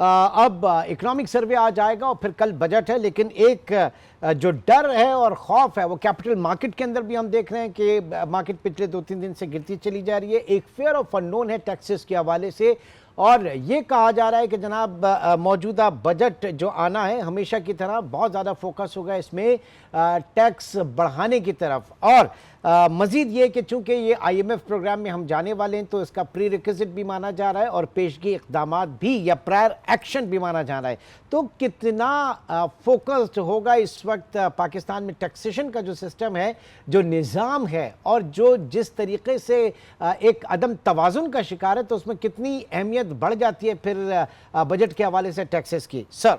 अब economic survey आ जाएगा और फिर कल बजट है, लेकिन एक जो डर है और खौफ है वो कैपिटल मार्केट के अंदर भी हम देख रहे हैं कि मार्केट पिछले 2-3 दिन से गिरती चली जा रही है। एक फेयर ऑफ अननोन है टैक्सेस के हवाले से, और ये कहा जा रहा है कि जनाब मौजूदा बजट जो आना है हमेशा की तरह बहुत ज़्यादा फोकस होगा इसमें टैक्स बढ़ाने की तरफ। और मज़ीद ये कि चूँकि ये IMF प्रोग्राम में हम जाने वाले हैं तो इसका प्री रिक्विजिट भी माना जा रहा है और पेशगी इक़दामात भी या प्रायर एक्शन भी माना जा रहा है। तो कितना फोकस्ड होगा इस वक्त पाकिस्तान में टैक्सेशन का जो सिस्टम है, जो निज़ाम है, और जो जिस तरीके से एक अदम तवाज़ुन का शिकार है, तो उसमें कितनी अहमियत बढ़ जाती है फिर बजट के हवाले से टैक्सेस की? सर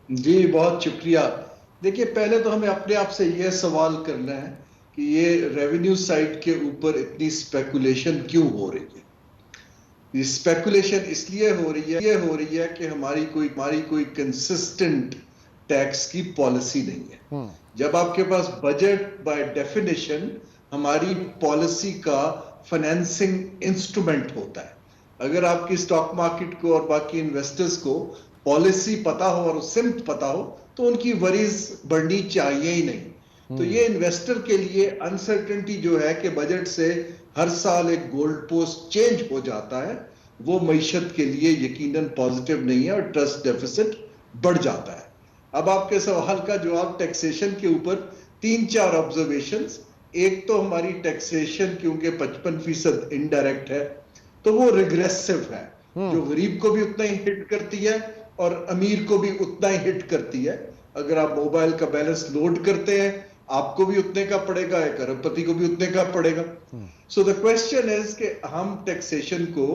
जी बहुत शुक्रिया। देखिए, पहले तो हमें अपने आप से यह सवाल करना है कि ये रेवेन्यू साइड के ऊपर इतनी स्पेकुलेशन क्यों हो रही है। ये स्पेकुलेशन इसलिए हो रही है कि हमारी कोई कंसिस्टेंट टैक्स की पॉलिसी नहीं है। जब आपके पास बजट बाय डेफिनेशन हमारी पॉलिसी का फाइनेंसिंग इंस्ट्रूमेंट होता है। अगर आपकी स्टॉक मार्केट को और बाकी इन्वेस्टर्स को पॉलिसी पता हो और सिम्ट पता हो तो उनकी वरीज बढ़नी चाहिए ही नहीं। तो ये इन्वेस्टर के लिए अनसर्टेनिटी जो है कि बजट से हर साल एक गोल्ड पोस्ट चेंज हो जाता है, वो मईशत के लिए यकीनन पॉजिटिव नहीं है और ट्रस्ट डेफिसिट बढ़ जाता है। अब आपके सवाल का जवाब टैक्सेशन के ऊपर 3-4 ऑब्जर्वेशंस। एक तो हमारी टैक्सेशन क्योंकि 55% इनडायरेक्ट है तो वो रिग्रेसिव है, जो गरीब को भी उतना ही हिट करती है और अमीर को भी उतना ही हिट करती है। अगर आप मोबाइल का बैलेंस लोड करते हैं आपको भी उतने का पड़ेगा, एक अरबपति को भी उतने का पड़ेगा। सो द क्वेश्चन इज कि हम टैक्सेशन को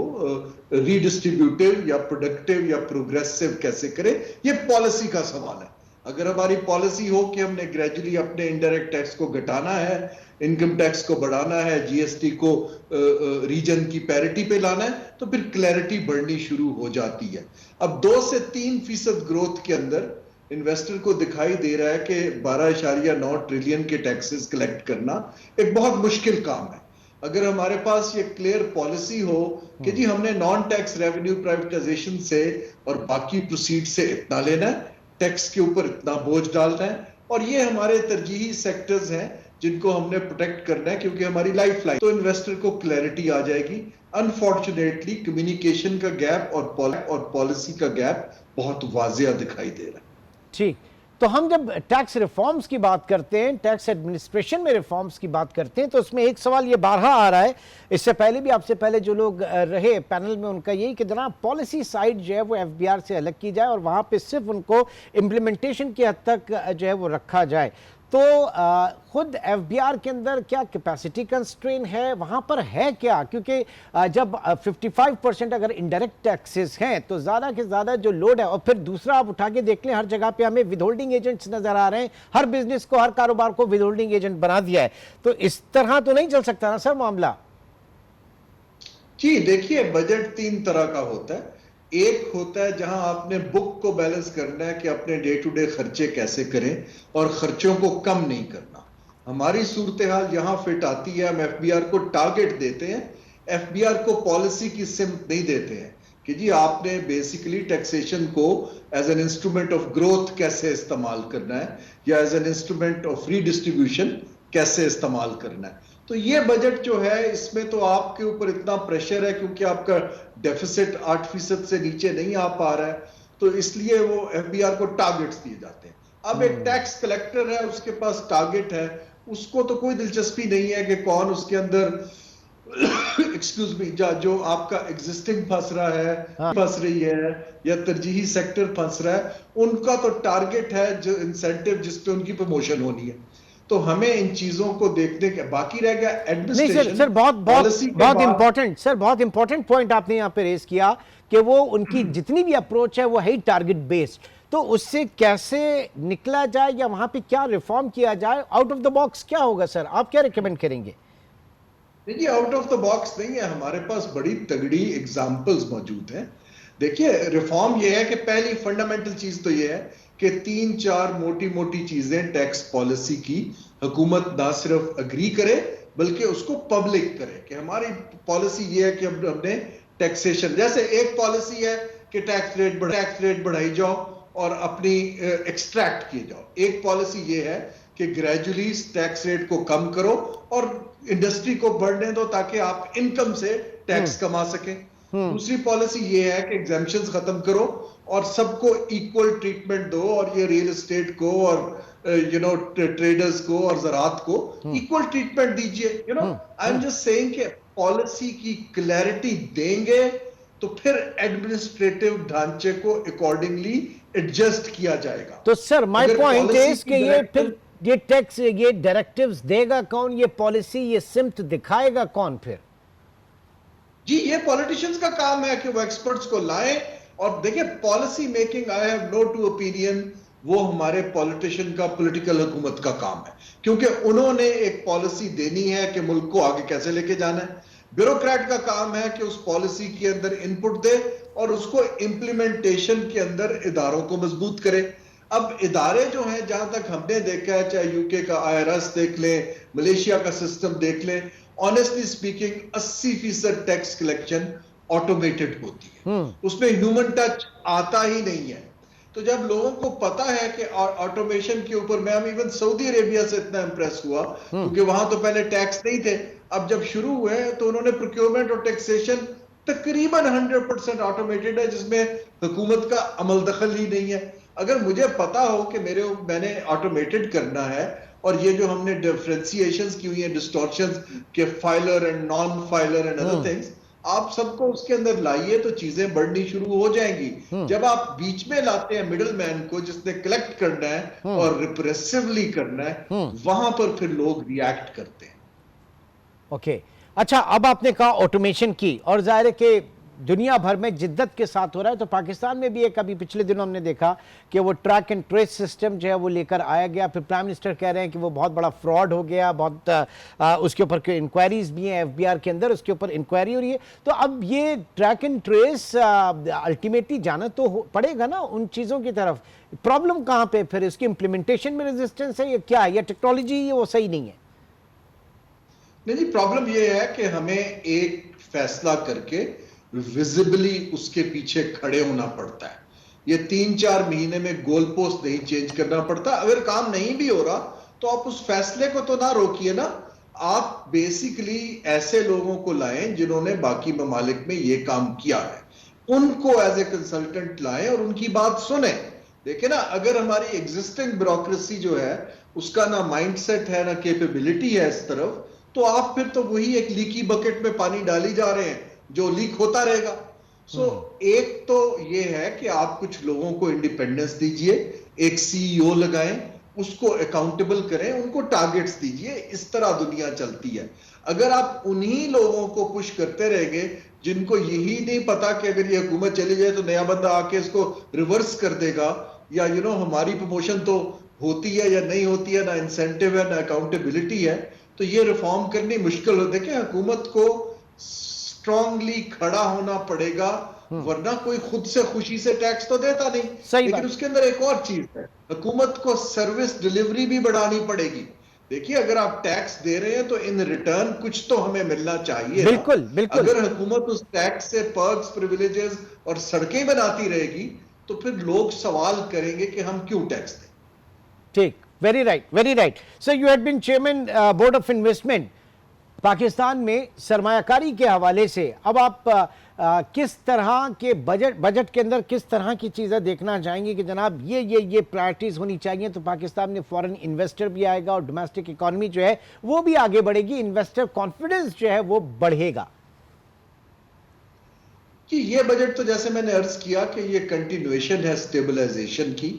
रीडिस्ट्रीब्यूटिव या प्रोडक्टिव या प्रोग्रेसिव कैसे करें, ये पॉलिसी का सवाल है। अगर हमारी पॉलिसी हो कि हमने ग्रेजुअली अपने इनडायरेक्ट टैक्स को घटाना है, इनकम टैक्स को बढ़ाना है, जीएसटी को रीजन की पैरिटी पे लाना है, तो फिर क्लैरिटी बढ़नी शुरू हो जाती है। अब 2 से 3% ग्रोथ के अंदर इन्वेस्टर को दिखाई दे रहा है कि 12.9 ट्रिलियन के टैक्सेस कलेक्ट करना एक बहुत मुश्किल काम है। अगर हमारे पास ये क्लियर पॉलिसी हो कि जी हमने नॉन टैक्स रेवेन्यू प्राइवेटाइजेशन से और बाकी प्रोसीड से इतना लेना है, टैक्स के ऊपर इतना बोझ डालना है, और ये हमारे तरजीही सेक्टर्स हैं जिनको हमने प्रोटेक्ट करना है क्योंकि हमारी लाइफ लाइन, तो इन्वेस्टर को क्लैरिटी आ जाएगी। अनफॉर्चुनेटली कम्युनिकेशन का गैप और पॉलिसी का गैप बहुत वाजिया दिखाई दे रहा है। ठीक, तो हम जब टैक्स रिफॉर्म्स की बात करते हैं, टैक्स एडमिनिस्ट्रेशन में रिफॉर्म्स की बात करते हैं, तो उसमें एक सवाल ये बारहा आ रहा है, इससे पहले भी आपसे पहले जो लोग रहे पैनल में उनका यही कि जनाब पॉलिसी साइड जो है वो FBR से अलग की जाए और वहाँ पे सिर्फ उनको इम्प्लीमेंटेशन की हद तक जो है वो रखा जाए। तो खुद FBR के अंदर क्या कैपेसिटी कंस्ट्रेन है, वहाँ पर है क्या? क्योंकि जब 55% अगर इनडायरेक्ट टैक्सेस हैं तो ज़्यादा के ज़्यादा जो लोड है, और फिर दूसरा आप उठा के देख लें हर जगह पे हमें विदहोल्डिंग एजेंट्स नज़र आ रहे हैं, हर बिजनेस को, हर कारोबार को विदहोल्डिंग एजेंट बना दिया है। तो इस तरह तो नहीं चल सकता ना सर मामला? जी देखिए, बजट 3 तरह का होता है। एक होता है जहां आपने बुक को बैलेंस करना है कि अपने डे टू डे खर्चे कैसे करें और खर्चों को कम नहीं करना। हमारी सूरत हाल यहां फिट आती है, हम FBR को टारगेट देते हैं, FBR को पॉलिसी की सिम्त नहीं देते हैं कि जी आपने बेसिकली टैक्सेशन को as an instrument of growth कैसे इस्तेमाल करना है या as an instrument of redistribution कैसे इस्तेमाल करना है। तो ये बजट जो है इसमें तो आपके ऊपर इतना प्रेशर है क्योंकि आपका डेफिसिट 8% से नीचे नहीं आ पा रहा है, तो इसलिए वो FBR को टारगेट्स दिए जाते हैं। अब एक टैक्स कलेक्टर है, उसके पास टारगेट है, उसको तो कोई दिलचस्पी नहीं है कि कौन उसके अंदर एक्सक्यूज मी जो आपका एग्जिस्टिंग फंस रहा है, फंस रही है या तरजीही सेक्टर फंस रहा है, उनका तो टारगेट है जो इंसेंटिव जिस पे उनकी प्रमोशन होनी है। तो हमें इन चीजों को देखने के, बाकी रह गया एडमिनिस्ट्रेशन। नहीं सर, बहुत इंपॉर्टेंट सर, बहुत इंपॉर्टेंट पॉइंट आपने यहाँ पे रेज किया कि वो उनकी जितनी भी अप्रोच है वो है टारगेट बेस्ड, तो उससे कैसे निकला जाए या वहां पे क्या रिफॉर्म किया जाए? आउट ऑफ द बॉक्स क्या होगा सर, आप क्या रिकमेंड करेंगे? देखिए, आउट ऑफ द बॉक्स नहीं है, हमारे पास बड़ी तगड़ी एग्जांपल्स मौजूद हैं। देखिए, रिफॉर्म ये है कि पहली फंडामेंटल चीज तो ये है कि 3-4 मोटी मोटी चीजें टैक्स पॉलिसी की हुकूमत ना सिर्फ अग्री करे बल्कि उसको पब्लिक करे कि हमारी पॉलिसी ये है कि हमने टैक्सेशन, जैसे एक पॉलिसी है कि टैक्स रेट बढ़ाई जाओ और अपनी एक्सट्रैक्ट किए जाओ। एक पॉलिसी ये है कि ग्रेजुअली टैक्स रेट को कम करो और इंडस्ट्री को बढ़ने दो ताकि आप इनकम से टैक्स कमा सकें। दूसरी पॉलिसी ये है कि एग्जेम्पशंस खत्म करो और सबको इक्वल ट्रीटमेंट दो और ये रियल एस्टेट को और ट्रेडर्स को और ज़रात को इक्वल ट्रीटमेंट दीजिए। आई एम जस्ट सेइंग कि पॉलिसी की क्लैरिटी देंगे तो फिर एडमिनिस्ट्रेटिव ढांचे को अकॉर्डिंगली एडजस्ट किया जाएगा। तो सर माय पॉइंट इज कि ये फिर ये टैक्स ये डायरेक्टिव्स देगा कौन, ये पॉलिसी ये सिम्त दिखाएगा कौन फिर? जी ये पॉलिटिशियंस का काम है कि वो एक्सपर्ट्स को लाएं और देखिए policy making I have no two opinion, वो हमारे पॉलिटिशियन का पॉलिटिकल हुकूमत का काम है क्योंकि उन्होंने एक पॉलिसी देनी है कि मुल्क को आगे कैसे लेके जाना है। ब्यूरोक्रेट का काम है कि उस पॉलिसी के अंदर इनपुट दे और उसको इंप्लीमेंटेशन के अंदर इदारों को मजबूत करे। अब इदारे जो हैं जहां तक हमने देखा है, चाहे यूके का IRS देख लें, मलेशिया का सिस्टम देख लें, honestly speaking 80% tax collection automated होती है, उसमें ह्यूमन टच आता ही नहीं है। तो जब लोगों को पता है कि ऑटोमेशन के ऊपर, मैं इवन सऊदी अरेबिया से इतना इंप्रेस हुआ क्योंकि वहां तो पहले टैक्स नहीं थे, अब जब शुरू हुए तो उन्होंने प्रोक्योरमेंट और टैक्सेशन तकरीबन 100% ऑटोमेटेड है जिसमें हुकूमत का अमल दखल ही नहीं है। अगर मुझे पता हो कि मैंने ऑटोमेटेड करना है और ये जो हमने डिफरेंशिएशंस की हुई है, डिस्टॉर्शंस के filer and non filer and other things, आप सबको उसके अंदर लाइए तो चीजें बढ़नी शुरू हो जाएंगी। जब आप बीच में लाते हैं मिडिल मैन को जिसने कलेक्ट करना है और रिप्रेसिवली करना है, वहां पर फिर लोग रिएक्ट करते हैं। ओके अच्छा, अब आपने कहा ऑटोमेशन की, और जाहिर है कि दुनिया भर में जिद्दत के साथ हो रहा है, तो पाकिस्तान में भी एक अभी पिछले दिनों हमने देखा कि वो ट्रैक एंड ट्रेस सिस्टम जो है वो लेकर आया गया। फिर प्राइम मिनिस्टर कह रहे हैं कि वो बहुत बड़ा फ्रॉड हो गया, बहुत उसके ऊपर इंक्वायरीज भी हैं, FBR के अंदर उसके ऊपर इंक्वायरी हो रही है। तो अब ये ट्रैक एंड ट्रेस अल्टीमेटली जाना तो पड़ेगा ना उन चीज़ों की तरफ। प्रॉब्लम कहाँ पे फिर, इसकी इम्प्लीमेंटेशन में रेजिस्टेंस है या क्या है, या टेक्नोलॉजी ये वो सही नहीं है? नहीं जी, प्रॉब्लम ये है कि हमें एक फैसला करके विजिबली उसके पीछे खड़े होना पड़ता है। ये 3-4 महीने में गोल पोस्ट नहीं चेंज करना पड़ता। अगर काम नहीं भी हो रहा तो आप उस फैसले को तो ना रोकिए ना, आप बेसिकली ऐसे लोगों को लाएं जिन्होंने बाकी ममालिक में ये काम किया है, उनको एज ए कंसल्टेंट लाएं और उनकी बात सुने। देखिए ना, अगर हमारी एग्जिस्टिंग ब्यूरोक्रेसी जो है उसका ना माइंडसेट है ना कैपेबिलिटी है इस तरफ, तो आप फिर तो वही एक लीकी बकेट में पानी डाली जा रहे हैं जो लीक होता रहेगा। एक तो ये है कि आप कुछ लोगों को इंडिपेंडेंस दीजिए, एक CEO लगाएं, उसको अकाउंटेबल करें, उनको टारगेट्स दीजिए। इस तरह दुनिया चलती है। अगर आप उन्हीं लोगों को पुश करते रहेंगे जिनको यही नहीं पता कि अगर ये हुकूमत चली जाए तो नया बंदा आके इसको रिवर्स कर देगा, या हमारी प्रमोशन तो होती है या नहीं होती है, ना इंसेंटिव है ना अकाउंटेबिलिटी है, तो ये रिफॉर्म करनी मुश्किल हो। देखिए, हुकूमत को स्ट्रांगली खड़ा होना पड़ेगा, वरना कोई खुद से खुशी से टैक्स तो देता नहीं। लेकिन उसके अंदर एक और चीज है, हुकूमत को सर्विस डिलीवरी भी बढ़ानी पड़ेगी। देखिए, अगर आप टैक्स दे रहे हैं तो इन रिटर्न कुछ तो हमें मिलना चाहिए। बिल्कुल बिल्कुल। अगर हुकूमत उस टैक्स से पर्क्स, प्रिविलेजेस और सड़कें बनाती रहेगी तो फिर लोग सवाल करेंगे कि हम क्यों टैक्स दें। ठीक, very right, very right. Sir, you had been chairman board of investment. Pakistan में सरमायाकारी के हवाले से अब आप किस तरह के बजट के अंदर किस तरह की चीज़ें देखना चाहेंगे कि जनाब ये प्रायोरिटीज़ होनी चाहिए, तो पाकिस्तान में फॉरेन इन्वेस्टर भी आएगा और डोमेस्टिक इकोनॉमी जो है वो भी आगे बढ़ेगी, इन्वेस्टर कॉन्फिडेंस जो है वो बढ़ेगा? कि ये बजट तो जैसे मैंने अर्ज किया कि ये कंटिन्यूएशन है स्टेबलाइजेशन की,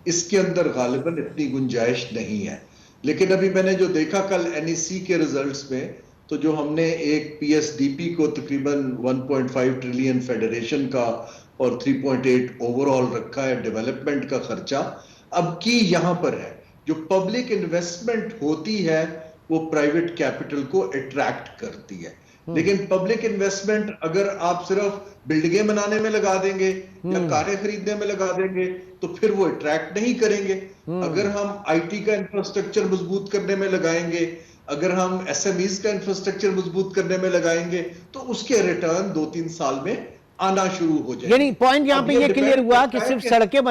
इसके अंदर गालिबन इतनी गुंजाइश नहीं है। लेकिन अभी मैंने जो देखा कल NEC के रिजल्ट्स में, तो जो हमने एक PSDP को तकरीबन 1.5 ट्रिलियन फेडरेशन का और 3.8 ओवरऑल रखा है डेवलपमेंट का खर्चा, अब की यहां पर है जो पब्लिक इन्वेस्टमेंट होती है वो प्राइवेट कैपिटल को अट्रैक्ट करती है। लेकिन पब्लिक इन्वेस्टमेंट अगर आप सिर्फ बिल्डिंगें बनाने में लगा देंगे या कारें खरीदने में लगा देंगे तो फिर वो अट्रैक्ट नहीं करेंगे। अगर हम IT का इंफ्रास्ट्रक्चर मजबूत करने में लगाएंगे, अगर हम SMEs का इंफ्रास्ट्रक्चर मजबूत करने में लगाएंगे, तो उसके रिटर्न 2-3 साल में आना शुरू हो जाए। यानी पॉइंट यहां अब पे ये क्लियर डिपेंड हुआ करता कि है सिर्फ सड़कें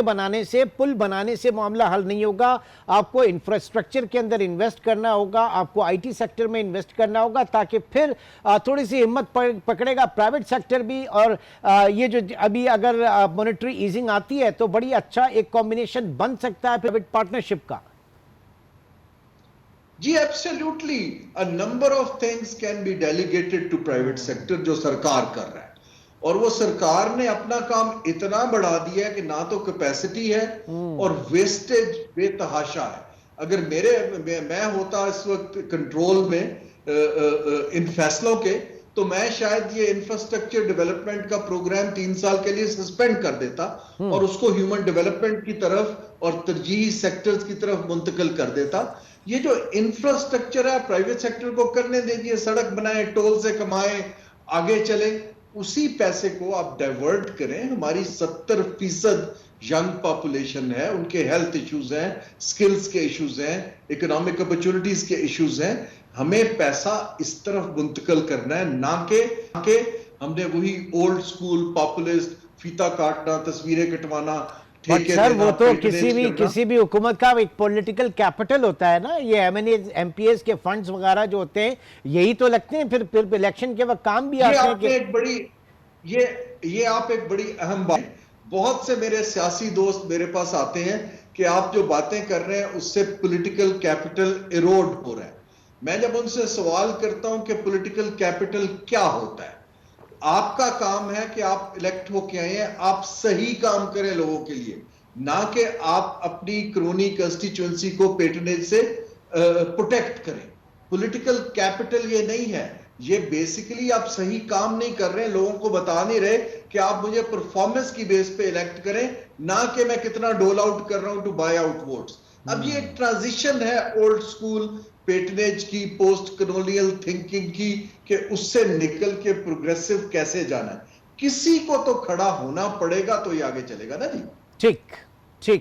बनाने से पुल बनाने से मामला हल नहीं होगा। आपको इंफ्रास्ट्रक्चर के अंदर इन्वेस्ट करना होगा, आपको आईटी सेक्टर में इन्वेस्ट करना होगा, ताकि फिर थोड़ी सी हिम्मत पकड़ेगा प्राइवेट सेक्टर भी। और ये जो अभी अगर मॉनेटरी ईजिंग आती है तो बड़ी अच्छा एक कॉम्बिनेशन बन सकता है प्राइवेट पार्टनरशिप का। जी absolutely, a number of things can be delegated to private sector, जो सरकार कर रहा है। और वो सरकार ने अपना काम इतना बढ़ा दिया है कि ना तो कैपेसिटी है और वेस्टेज बेतहाशा है। अगर मैं होता इस वक्त कंट्रोल में इन फैसलों के, तो मैं शायद ये इंफ्रास्ट्रक्चर डेवलपमेंट का प्रोग्राम 3 साल के लिए सस्पेंड कर देता और उसको ह्यूमन डेवलपमेंट की तरफ और तरजीही सेक्टर्स की तरफ मुंतकिल कर देता। ये जो इंफ्रास्ट्रक्चर है प्राइवेट सेक्टर को करने दीजिए, सड़क बनाए, टोल से कमाए, आगे चले। उसी पैसे को आप डाइवर्ट करें। हमारी 70% यंग पॉपुलेशन है, उनके हेल्थ इश्यूज हैं, स्किल्स के इश्यूज हैं, इकोनॉमिक अपॉर्चुनिटीज के इश्यूज हैं। हमें पैसा इस तरफ मुंतकिल करना है, ना कि हमने वही ओल्ड स्कूल पॉपुलिस्ट फीता काटना, तस्वीरें कटवाना, बट ठेके सर देना, वो तो patronage करना। किसी भी हुकूमत का एक पॉलिटिकल कैपिटल होता है ना। ये एमपीएस के फंड्स वगैरह जो होते हैं यही तो लगते हैं फिर इलेक्शन के वक्त काम भी आते हैं कि ये आप एक बड़ी अहम बात। बहुत से मेरे सियासी दोस्त मेरे पास आते हैं कि आप जो बातें कर रहे हैं उससे पॉलिटिकल कैपिटल इरोड हो रहा है। मैं जब उनसे सवाल करता हूं कि पॉलिटिकल कैपिटल क्या होता है, आपका काम है कि आप इलेक्ट होके आए हैं, आप सही काम करें लोगों के लिए, ना कि आप अपनी क्रोनी कंस्टिट्यूएंसी को पेटनेज से प्रोटेक्ट करें। पॉलिटिकल कैपिटल ये नहीं है। ये बेसिकली आप सही काम नहीं कर रहे, लोगों को बता नहीं रहे कि आप मुझे परफॉर्मेंस की बेस पे इलेक्ट करें, ना कि मैं कितना डोल आउट कर रहा हूं टू बाय आउट वोट्स। अब ये एक ट्रांजिशन है ओल्ड स्कूल पेटनेज की, पोस्ट कॉलोनियल थिंकिंग की, कि उससे निकल के प्रोग्रेसिव कैसे जाना है। किसी को तो खड़ा होना पड़ेगा, तो ये आगे चलेगा ना जी। ठीक ठीक।